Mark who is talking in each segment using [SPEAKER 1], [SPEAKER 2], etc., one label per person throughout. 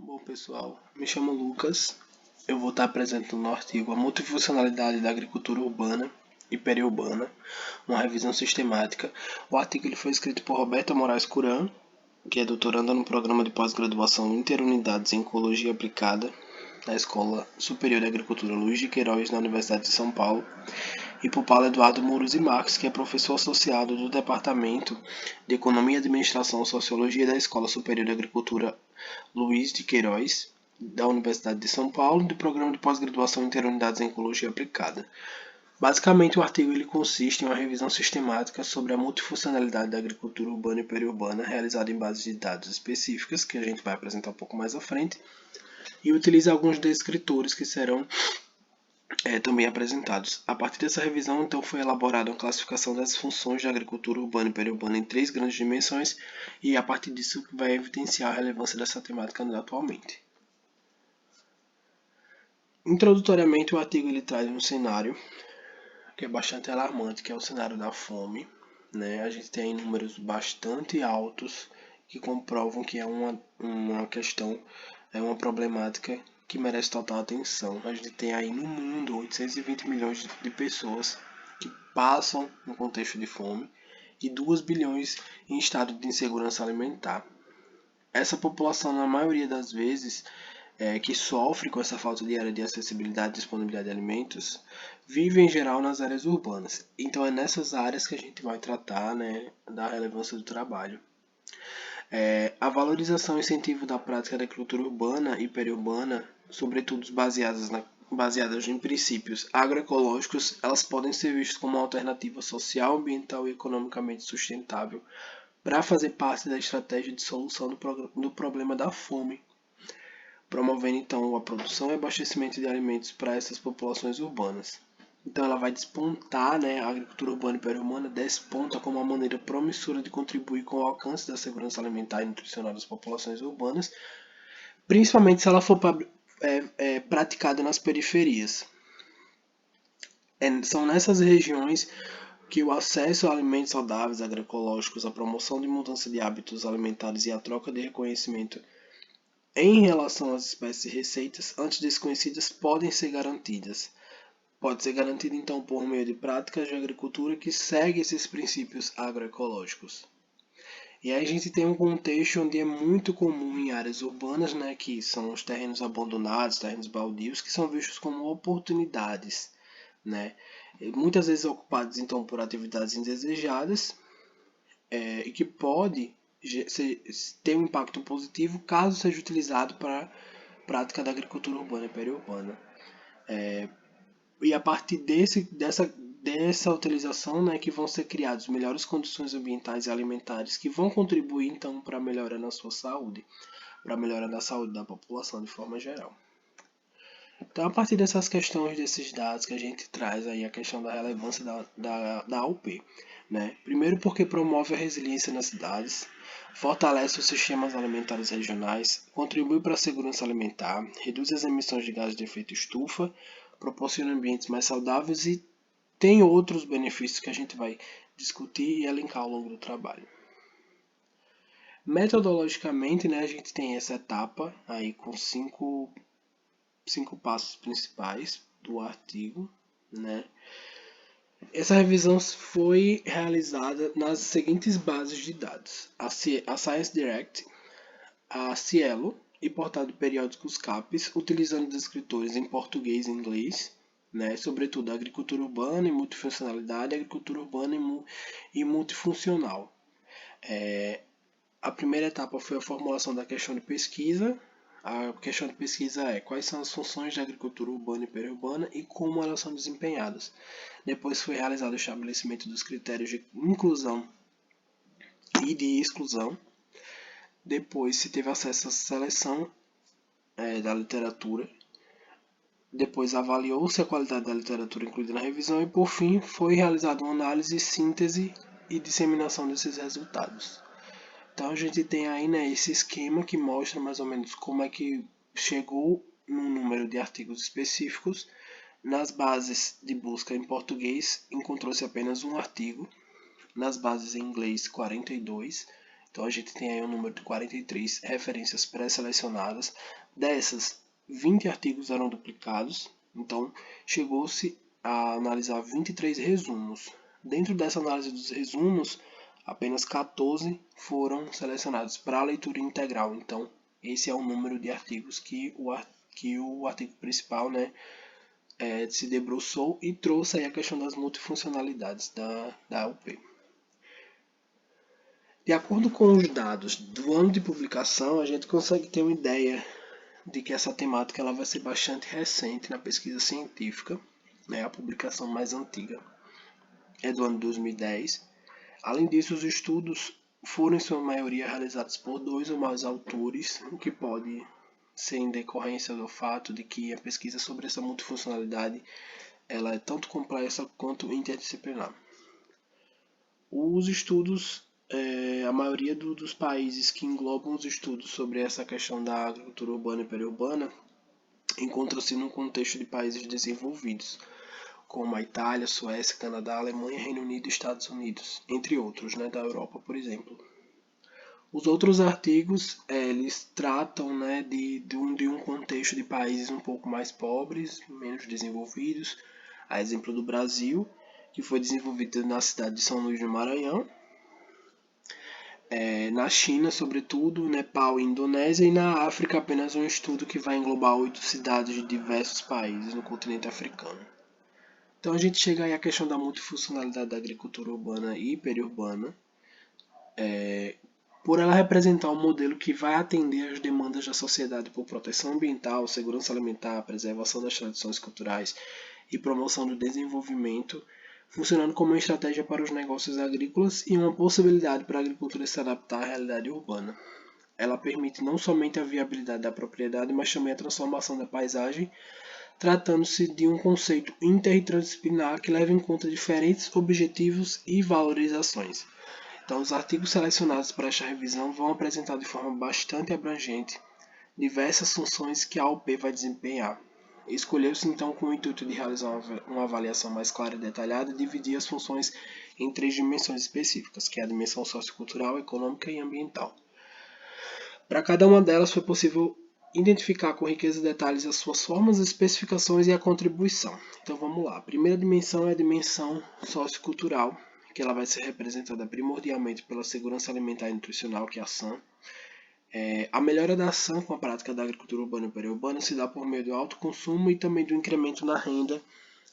[SPEAKER 1] Bom pessoal, me chamo Lucas, eu vou estar apresentando no artigo a multifuncionalidade da agricultura urbana e periurbana, uma revisão sistemática. O artigo ele foi escrito por Roberta Moraes Curan, que é doutoranda no programa de pós-graduação Interunidades em Ecologia Aplicada na Escola Superior de Agricultura Luiz de Queiroz, na Universidade de São Paulo, e por Paulo Eduardo Muros e Marques, que é professor associado do Departamento de Economia, Administração e Sociologia da Escola Superior de Agricultura Luiz de Queiroz, da Universidade de São Paulo, do Programa de Pós-Graduação Interunidades em Ecologia Aplicada. Basicamente, o artigo ele consiste em uma revisão sistemática sobre a multifuncionalidade da agricultura urbana e periurbana, realizada em bases de dados específicas, que a gente vai apresentar um pouco mais à frente, e utiliza alguns descritores que serão também apresentados. A partir dessa revisão, então, foi elaborada uma classificação das funções da agricultura urbana e periurbana em 3 grandes dimensões, e a partir disso vai evidenciar a relevância dessa temática atualmente. Introdutoriamente, o artigo ele traz um cenário que é bastante alarmante, que é o cenário da fome. A gente tem números bastante altos que comprovam que é uma questão, é uma problemática que merece total atenção. A gente tem aí no mundo 820 milhões de pessoas que passam no contexto de fome e 2 bilhões em estado de insegurança alimentar. Essa população, na maioria das vezes, que sofre com essa falta diária de acessibilidade e disponibilidade de alimentos, vive em geral nas áreas urbanas. Então é nessas áreas que a gente vai tratar, da relevância do trabalho. A valorização e incentivo da prática da agricultura urbana e periurbana, sobretudo baseadas em princípios agroecológicos, elas podem ser vistas como uma alternativa social, ambiental e economicamente sustentável para fazer parte da estratégia de solução do problema da fome, promovendo então a produção e abastecimento de alimentos para essas populações urbanas. Então ela vai despontar, a agricultura urbana e periurbana desponta como uma maneira promissora de contribuir com o alcance da segurança alimentar e nutricional das populações urbanas, principalmente se ela for praticada nas periferias. São nessas regiões que o acesso a alimentos saudáveis, agroecológicos, a promoção de mudança de hábitos alimentares e a troca de reconhecimento em relação às espécies e receitas antes desconhecidas podem ser garantidas. Pode ser garantido então por meio de práticas de agricultura que seguem esses princípios agroecológicos. E aí a gente tem um contexto onde é muito comum em áreas urbanas, que são os terrenos abandonados, terrenos baldios, que são vistos como oportunidades, muitas vezes ocupados então por atividades indesejadas, e que pode ter um impacto positivo caso seja utilizado para a prática da agricultura urbana e periurbana. E a partir dessa utilização que vão ser criadas melhores condições ambientais e alimentares que vão contribuir então para a melhora na sua saúde, para a melhora da saúde da população de forma geral. Então, a partir dessas questões, desses dados que a gente traz aí a questão da relevância da AUP. Primeiro porque promove a resiliência nas cidades, fortalece os sistemas alimentares regionais, contribui para a segurança alimentar, reduz as emissões de gases de efeito estufa, proporciona ambientes mais saudáveis e tem outros benefícios que a gente vai discutir e elencar ao longo do trabalho. Metodologicamente, a gente tem essa etapa aí com cinco passos principais do artigo, Essa revisão foi realizada nas seguintes bases de dados: a Science Direct, a Cielo e portal de periódicos CAPES, utilizando descritores em português e inglês, sobretudo agricultura urbana e multifuncionalidade, agricultura urbana e multifuncional. A primeira etapa foi a formulação da questão de pesquisa. A questão de pesquisa é quais são as funções da agricultura urbana e periurbana e como elas são desempenhadas. Depois foi realizado o estabelecimento dos critérios de inclusão e de exclusão. Depois se teve acesso à seleção da literatura. Depois avaliou-se a qualidade da literatura incluída na revisão e, por fim, foi realizada uma análise, síntese e disseminação desses resultados. Então a gente tem aí esse esquema que mostra mais ou menos como é que chegou no número de artigos específicos. Nas bases de busca em português encontrou-se apenas um artigo, nas bases em inglês 42. Então a gente tem aí um número de 43 referências pré-selecionadas. Dessas, 20 artigos eram duplicados, então chegou-se a analisar 23 resumos. Dentro dessa análise dos resumos, apenas 14 foram selecionados para a leitura integral. Então, esse é o número de artigos que o artigo principal, né, se debruçou e trouxe aí a questão das multifuncionalidades da UP. De acordo com os dados do ano de publicação, a gente consegue ter uma ideia de que essa temática ela vai ser bastante recente na pesquisa científica, né? A publicação mais antiga é do ano 2010. Além disso, os estudos foram em sua maioria realizados por 2 ou mais autores, o que pode ser em decorrência do fato de que a pesquisa sobre essa multifuncionalidade ela é tanto complexa quanto interdisciplinar. Os estudos, a maioria dos países que englobam os estudos sobre essa questão da agricultura urbana e periurbana encontram-se no contexto de países desenvolvidos, como a Itália, Suécia, Canadá, Alemanha, Reino Unido e Estados Unidos, entre outros, né, da Europa, por exemplo. Os outros artigos, eles tratam, né, de um contexto de países um pouco mais pobres, menos desenvolvidos, a exemplo do Brasil, que foi desenvolvido na cidade de São Luís do Maranhão, na China, sobretudo, Nepal e Indonésia, e na África apenas um estudo que vai englobar 8 cidades de diversos países no continente africano. Então a gente chega aí à questão da multifuncionalidade da agricultura urbana e periurbana, por ela representar um modelo que vai atender às demandas da sociedade por proteção ambiental, segurança alimentar, preservação das tradições culturais e promoção do desenvolvimento, funcionando como uma estratégia para os negócios agrícolas e uma possibilidade para a agricultura se adaptar à realidade urbana. Ela permite não somente a viabilidade da propriedade, mas também a transformação da paisagem, tratando-se de um conceito inter e transdisciplinar que leva em conta diferentes objetivos e valorizações. Então, os artigos selecionados para esta revisão vão apresentar de forma bastante abrangente diversas funções que a UP vai desempenhar. Escolheu-se então com o intuito de realizar uma avaliação mais clara e detalhada e dividir as funções em 3 dimensões específicas, que é a dimensão sociocultural, econômica e ambiental. Para cada uma delas foi possível identificar com riqueza de detalhes as suas formas, as especificações e a contribuição. Então vamos lá. A primeira dimensão é a dimensão sociocultural, que ela vai ser representada primordialmente pela segurança alimentar e nutricional, que é a SAN. A melhora da ação com a prática da agricultura urbana e periurbana se dá por meio do alto consumo e também do incremento na renda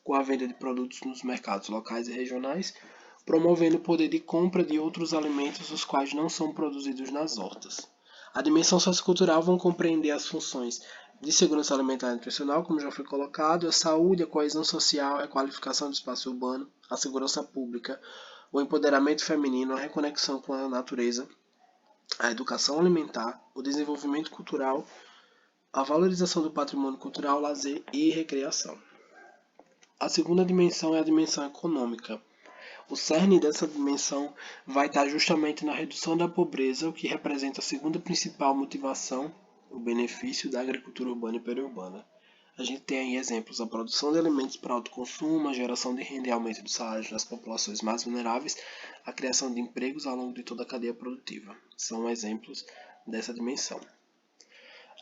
[SPEAKER 1] com a venda de produtos nos mercados locais e regionais, promovendo o poder de compra de outros alimentos os quais não são produzidos nas hortas. A dimensão sociocultural vão compreender as funções de segurança alimentar e nutricional, como já foi colocado, a saúde, a coesão social, a qualificação do espaço urbano, a segurança pública, o empoderamento feminino, a reconexão com a natureza, a educação alimentar, o desenvolvimento cultural, a valorização do patrimônio cultural, lazer e recreação. A segunda dimensão é a dimensão econômica. O cerne dessa dimensão vai estar justamente na redução da pobreza, o que representa a segunda principal motivação, o benefício da agricultura urbana e periurbana. A gente tem aí exemplos: a produção de alimentos para autoconsumo, a geração de renda e aumento dos salários das populações mais vulneráveis, a criação de empregos ao longo de toda a cadeia produtiva. São exemplos dessa dimensão.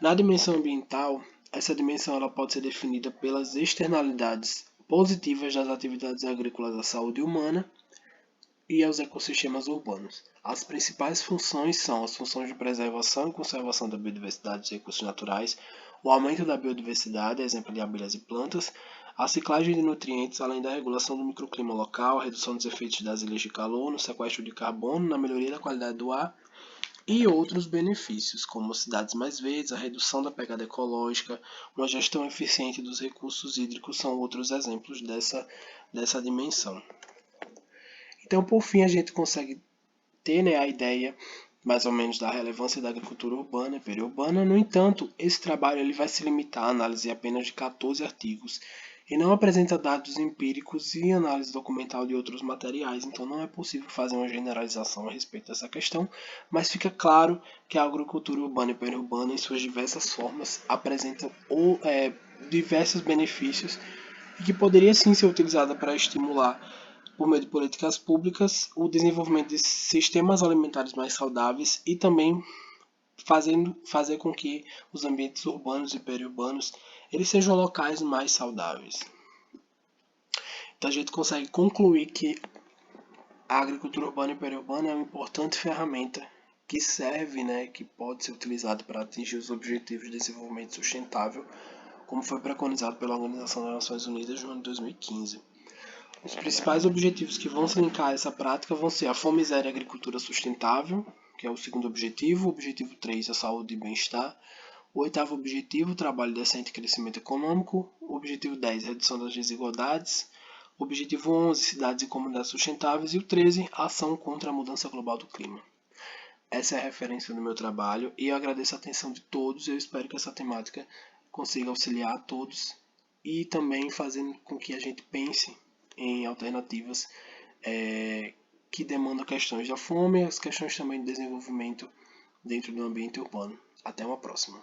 [SPEAKER 1] Na dimensão ambiental, essa dimensão ela pode ser definida pelas externalidades positivas das atividades agrícolas à saúde humana e aos ecossistemas urbanos. As principais funções são as funções de preservação e conservação da biodiversidade dos recursos naturais, o aumento da biodiversidade, exemplo de abelhas e plantas, a ciclagem de nutrientes, além da regulação do microclima local, a redução dos efeitos das ilhas de calor, no sequestro de carbono, na melhoria da qualidade do ar e outros benefícios, como cidades mais verdes, a redução da pegada ecológica, uma gestão eficiente dos recursos hídricos são outros exemplos dessa dimensão. Então, por fim, a gente consegue ter, a ideia mais ou menos da relevância da agricultura urbana e periurbana. No entanto, esse trabalho ele vai se limitar à análise apenas de 14 artigos e não apresenta dados empíricos e análise documental de outros materiais, então não é possível fazer uma generalização a respeito dessa questão, mas fica claro que a agricultura urbana e periurbana, em suas diversas formas, apresenta diversos benefícios e que poderia sim ser utilizada para estimular por meio de políticas públicas, o desenvolvimento de sistemas alimentares mais saudáveis e também fazer com que os ambientes urbanos e periurbanos eles sejam locais mais saudáveis. Então a gente consegue concluir que a agricultura urbana e periurbana é uma importante ferramenta que serve, que pode ser utilizada para atingir os objetivos de desenvolvimento sustentável, como foi preconizado pela Organização das Nações Unidas no ano de 2015. Os principais objetivos que vão se linkar a essa prática vão ser a fome zero e a agricultura sustentável, que é o segundo objetivo. O objetivo 3, a saúde e bem-estar. O oitavo objetivo, trabalho decente e crescimento econômico. O objetivo 10, redução das desigualdades. O objetivo 11, cidades e comunidades sustentáveis. E o 13, ação contra a mudança global do clima. Essa é a referência do meu trabalho e eu agradeço a atenção de todos. Eu espero que essa temática consiga auxiliar a todos e também fazendo com que a gente pense em alternativas que demandam questões da fome e as questões também de desenvolvimento dentro do ambiente urbano. Até uma próxima.